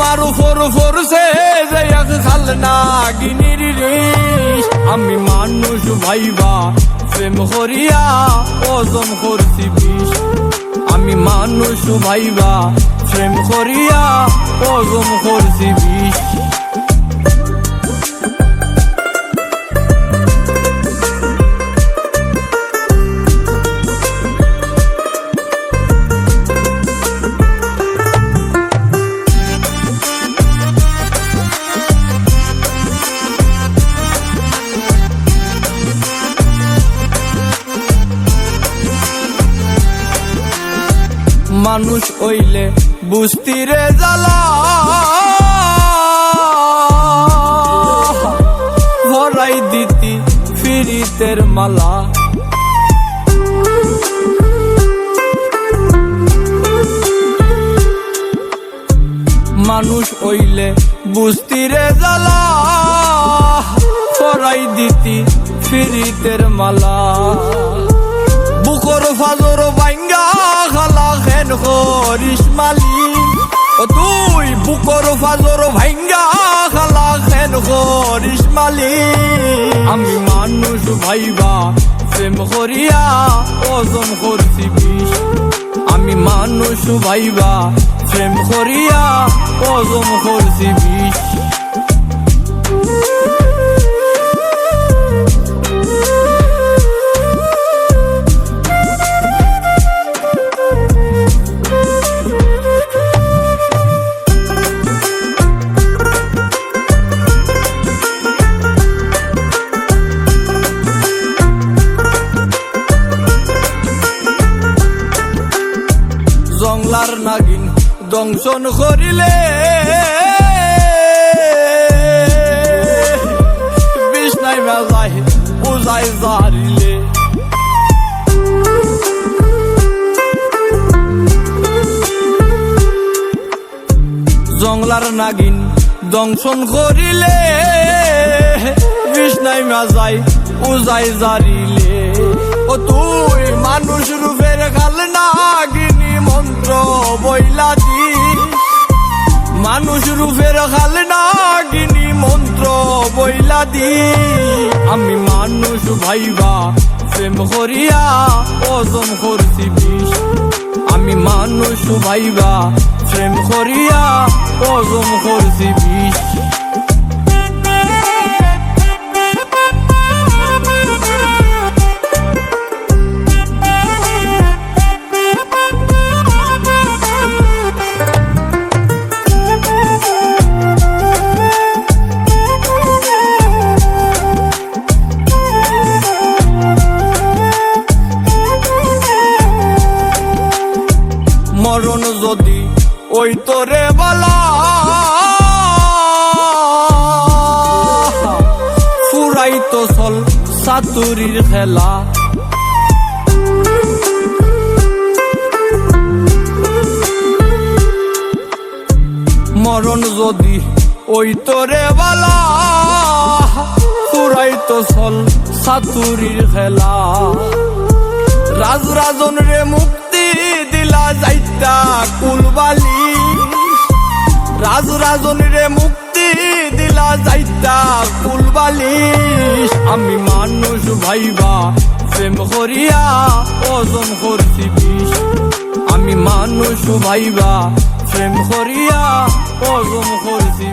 আমার উপর পড়ছে যে এক খালনা গিনির রিস আমি মানুষ ভাইবা প্রেম করিয়া ওজন করছি বিষ আমি মানুষ ভাইবা প্রেম করিয়া ওজন করছি বিষ মানুষ হইলে বুঝতি রে জ্বালা ভরাই দিতি ফিরিতের মালা মানুষ হইলে বুঝতি রে জ্বালা ভরাই দিতি ফিরিতের মালা বুকর ফাজর বাইঙ্গা খালা খেন করিস মালিক ও তুই বুকর ফাজর ভাইঙ্গা খালা খেন করিস মালিক আমি মানুষ ভাইবা প্রেম করিয়া ওজন করছি বিষ আমি মানুষ ভাইবা প্রেম করিয়া ওজন করছি বিষ জংলার নাগিন দংশন করিলে বিষ্ণাই বাজাই উজাই জারিলে জংলার নাগিন দংশন করিলে বিষ্ণাই বাজাই উজাই জারিলে ও তুই মানুষ রূপের খাল নাগিনী মন্ত্র বইলা দি মানুষ রূপের খাল নাগিনী মন্ত্র বইলা দি আমি মানুষ ভাইবা প্রেম করিয়া ওজন করছি বিষ আমি মানুষ ভাইবা প্রেম করিয়া ওজন করছি বিষ মরণ যদি ওই তোরে বলা ফুরাই তো চল সাতুরির খেলা মরণ যদি ওই তোরে বলা ফুরাই তো চল সাতুরির খেলা রাজ রাজন রে মুক্তি দিলা যাইতা কুলবালি রাজ রাজন রে মুক্তি দিলা যাইতা কুলবালি আমি মানুষ ভাইবা প্রেম করিয়া ওজন করছি বিষ আমি মানুষ ভাইবা প্রেম করিয়া ওজন করছি।